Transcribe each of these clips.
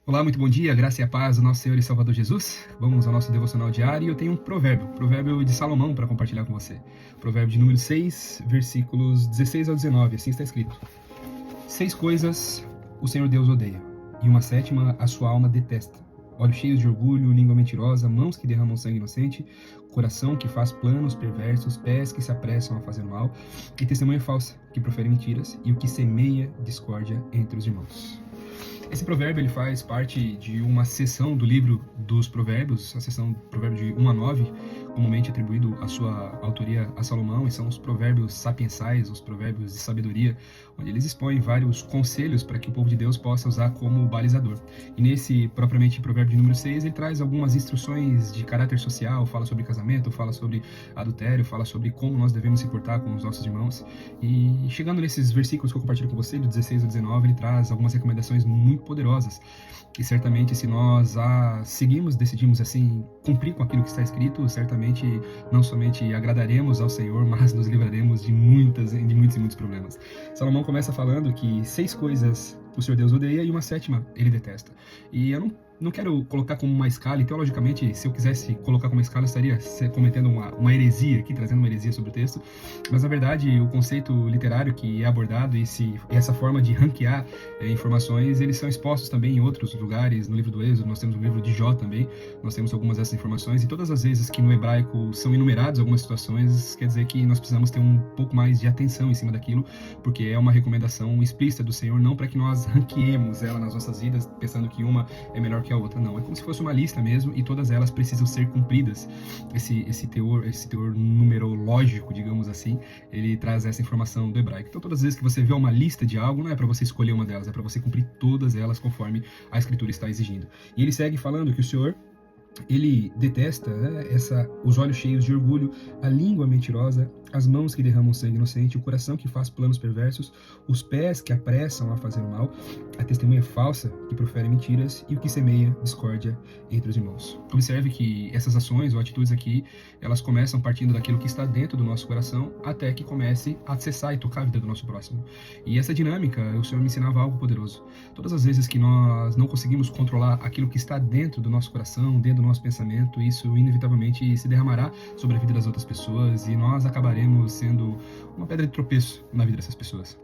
Olá, muito bom dia, graça e a paz do nosso Senhor e Salvador Jesus. Vamos ao nosso devocional diário e eu tenho um provérbio de Salomão para compartilhar com você. Provérbio de número 6, versículos 16 ao 19, assim está escrito. 6 coisas o Senhor Deus odeia, e uma sétima a sua alma detesta. Olhos cheios de orgulho, língua mentirosa, mãos que derramam sangue inocente, coração que faz planos perversos, pés que se apressam a fazer mal, e testemunha falsa, que profere mentiras, e o que semeia discórdia entre os irmãos. Esse provérbio ele faz parte de uma seção do livro dos provérbios, a seção provérbio de 1 a 9, comumente atribuído a sua autoria a Salomão, e são os provérbios sapiensais, os provérbios de sabedoria, onde eles expõem vários conselhos para que o povo de Deus possa usar como balizador. E nesse, propriamente, provérbio de número 6, ele traz algumas instruções de caráter social, fala sobre casamento, fala sobre adultério, fala sobre como nós devemos se portar com os nossos irmãos. E chegando nesses versículos que eu compartilho com você, do 16 ao 19, ele traz algumas recomendações muito poderosas. E certamente, se nós a seguimos, decidimos assim cumprir com aquilo que está escrito, certamente não somente agradaremos ao Senhor, mas nos livraremos de muitos e muitos problemas. Salomão começa falando que 6 coisas o Senhor Deus odeia e uma sétima ele detesta. E eu não quero colocar como uma escala, e teologicamente, se eu quisesse colocar como uma escala, eu estaria cometendo uma heresia aqui, trazendo uma heresia sobre o texto, mas na verdade o conceito literário que é abordado e essa forma de ranquear informações, eles são expostos também em outros lugares, no livro do Êxodo, nós temos o livro de Jó também, nós temos algumas dessas informações, e todas as vezes que no hebraico são enumeradas algumas situações, quer dizer que nós precisamos ter um pouco mais de atenção em cima daquilo, porque é uma recomendação explícita do Senhor, não para que nós ranqueemos ela nas nossas vidas, pensando que uma é melhor que a outra, não. É como se fosse uma lista mesmo e todas elas precisam ser cumpridas. Esse teor numerológico, digamos assim, ele traz essa informação do hebraico. Então, todas as vezes que você vê uma lista de algo, não é para você escolher uma delas, é para você cumprir todas elas conforme a Escritura está exigindo. E ele segue falando que o Senhor ele detesta os olhos cheios de orgulho, a língua mentirosa, as mãos que derramam sangue inocente, o coração que faz planos perversos, os pés que apressam a fazer o mal, a testemunha falsa que profere mentiras e o que semeia discórdia entre os irmãos. Observe que essas ações ou atitudes aqui, elas começam partindo daquilo que está dentro do nosso coração até que comece a acessar e tocar a vida do nosso próximo. E essa dinâmica, o Senhor me ensinava algo poderoso. Todas as vezes que nós não conseguimos controlar aquilo que está dentro do nosso coração, dentro do nosso pensamento, isso inevitavelmente se derramará sobre a vida das outras pessoas e nós acabaremos sendo uma pedra de tropeço na vida dessas pessoas.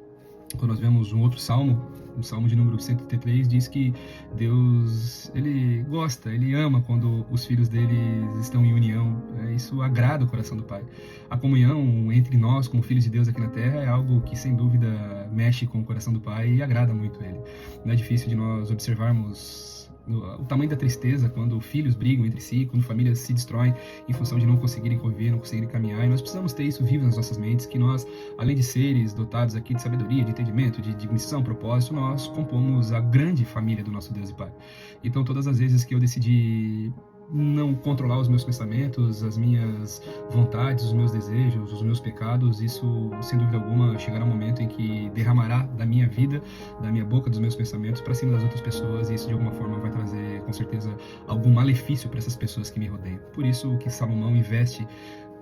Quando nós vemos um outro salmo, o salmo de número 133, diz que Deus, ele gosta, ele ama quando os filhos dele estão em união. Isso agrada o coração do Pai. A comunhão entre nós, como filhos de Deus aqui na Terra, é algo que, sem dúvida, mexe com o coração do Pai e agrada muito ele. Não é difícil de nós observarmos o tamanho da tristeza quando filhos brigam entre si, quando famílias se destroem em função de não conseguirem conviver, não conseguirem caminhar, e nós precisamos ter isso vivo nas nossas mentes, que nós, além de seres dotados aqui de sabedoria, de entendimento, de missão, propósito, nós compomos a grande família do nosso Deus e Pai. Então, todas as vezes que eu decidi não controlar os meus pensamentos, as minhas vontades, os meus desejos, os meus pecados, isso, sem dúvida alguma, chegará um momento em que derramará da minha vida, da minha boca, dos meus pensamentos para cima das outras pessoas, e isso de alguma forma vai trazer, com certeza, algum malefício para essas pessoas que me rodeiam. Por isso que Salomão investe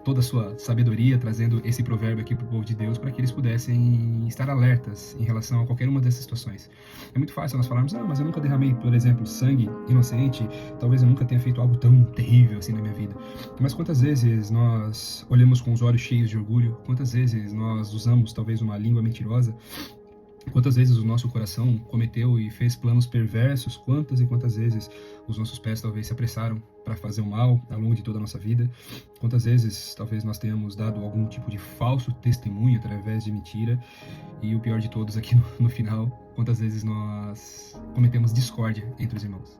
toda a sua sabedoria, trazendo esse provérbio aqui para o povo de Deus, para que eles pudessem estar alertas em relação a qualquer uma dessas situações. É muito fácil nós falarmos, mas eu nunca derramei, por exemplo, sangue inocente, talvez eu nunca tenha feito algo tão terrível assim na minha vida. Mas quantas vezes nós olhamos com os olhos cheios de orgulho, quantas vezes nós usamos talvez uma língua mentirosa, quantas vezes o nosso coração cometeu e fez planos perversos, quantas e quantas vezes os nossos pés talvez se apressaram para fazer o mal ao longo de toda a nossa vida, quantas vezes talvez nós tenhamos dado algum tipo de falso testemunho através de mentira, e o pior de todos aqui no final, quantas vezes nós cometemos discórdia entre os irmãos.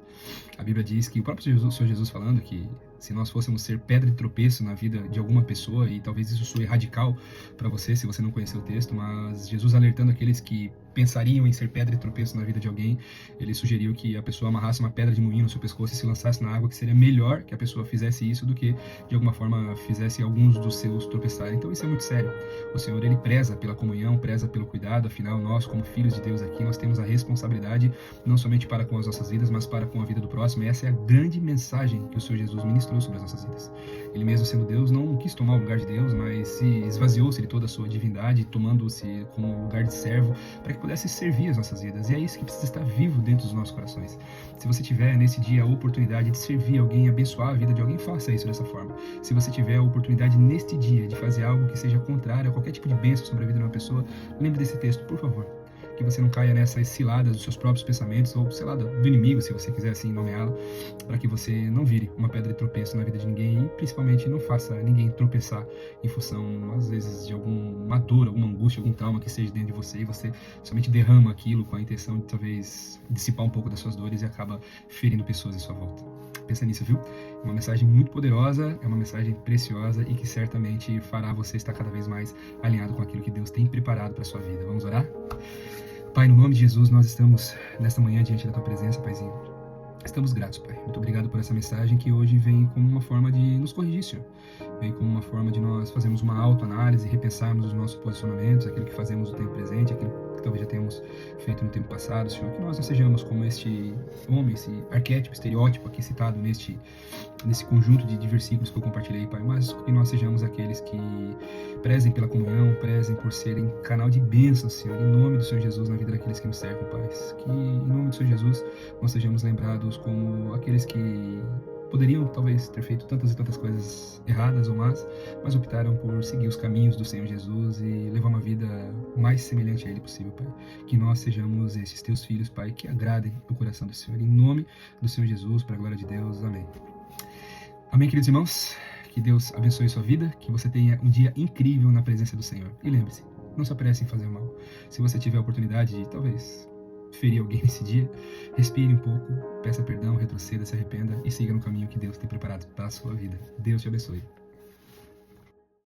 A Bíblia diz que o próprio Senhor Jesus falando que se nós fôssemos ser pedra de tropeço na vida de alguma pessoa, e talvez isso soe radical para você se você não conheceu o texto, mas Jesus alertando aqueles que pensariam em ser pedra de tropeço na vida de alguém, ele sugeriu que a pessoa amarrasse uma pedra de moinho no seu pescoço e se lançasse na água, que seria melhor que a pessoa fizesse isso do que de alguma forma fizesse alguns dos seus tropeçarem. Então isso é muito sério. O Senhor, ele preza pela comunhão, preza pelo cuidado, afinal nós como filhos de Deus aqui, nós temos a responsabilidade não somente para com as nossas vidas, mas para com a vida do próximo, próximo, e essa é a grande mensagem que o Senhor Jesus ministrou sobre as nossas vidas. Ele mesmo sendo Deus, não quis tomar o lugar de Deus, mas se esvaziou-se de toda a sua divindade, tomando-se como lugar de servo, para que pudesse servir as nossas vidas. E é isso que precisa estar vivo dentro dos nossos corações. Se você tiver nesse dia a oportunidade de servir alguém, abençoar a vida de alguém, faça isso dessa forma. Se você tiver a oportunidade neste dia de fazer algo que seja contrário a qualquer tipo de bênção sobre a vida de uma pessoa, lembre desse texto, por favor. Que você não caia nessas ciladas dos seus próprios pensamentos, ou cilada do inimigo, se você quiser assim nomeá-lo, para que você não vire uma pedra de tropeço na vida de ninguém e principalmente não faça ninguém tropeçar em função, às vezes, de alguma dor, alguma angústia, algum trauma que seja dentro de você, e você somente derrama aquilo com a intenção de talvez dissipar um pouco das suas dores e acaba ferindo pessoas em sua volta. Pensa nisso, viu? É uma mensagem muito poderosa, é uma mensagem preciosa e que certamente fará você estar cada vez mais alinhado com aquilo que Deus tem preparado para a sua vida. Vamos orar? Pai, no nome de Jesus, nós estamos nesta manhã diante da Tua presença, Paizinho. Estamos gratos, Pai. Muito obrigado por essa mensagem que hoje vem como uma forma de nos corrigir, Senhor. Vem como uma forma de nós fazermos uma autoanálise, repensarmos os nossos posicionamentos, aquilo que fazemos no tempo presente, aquilo que talvez já tenhamos feito no tempo passado, Senhor. Que nós não sejamos como este homem, esse arquétipo, estereótipo aqui citado nesse conjunto de versículos que eu compartilhei, Pai, mas que nós sejamos aqueles que prezem pela comunhão, prezem por serem canal de bênção, Senhor, em nome do Senhor Jesus, na vida daqueles que nos servem, Pai. Que em nome do Senhor Jesus nós sejamos lembrados como aqueles que poderiam talvez ter feito tantas e tantas coisas erradas ou más, mas optaram por seguir os caminhos do Senhor Jesus e levar uma vida mais semelhante a Ele possível, Pai. Que nós sejamos esses Teus filhos, Pai, que agradem o coração do Senhor. Em nome do Senhor Jesus, para a glória de Deus. Amém. Amém, queridos irmãos. Que Deus abençoe sua vida, que você tenha um dia incrível na presença do Senhor. E lembre-se, não se apresse em fazer mal. Se você tiver a oportunidade de, talvez, ferir alguém nesse dia, respire um pouco, peça perdão, retroceda, se arrependa e siga no caminho que Deus tem preparado para a sua vida. Deus te abençoe.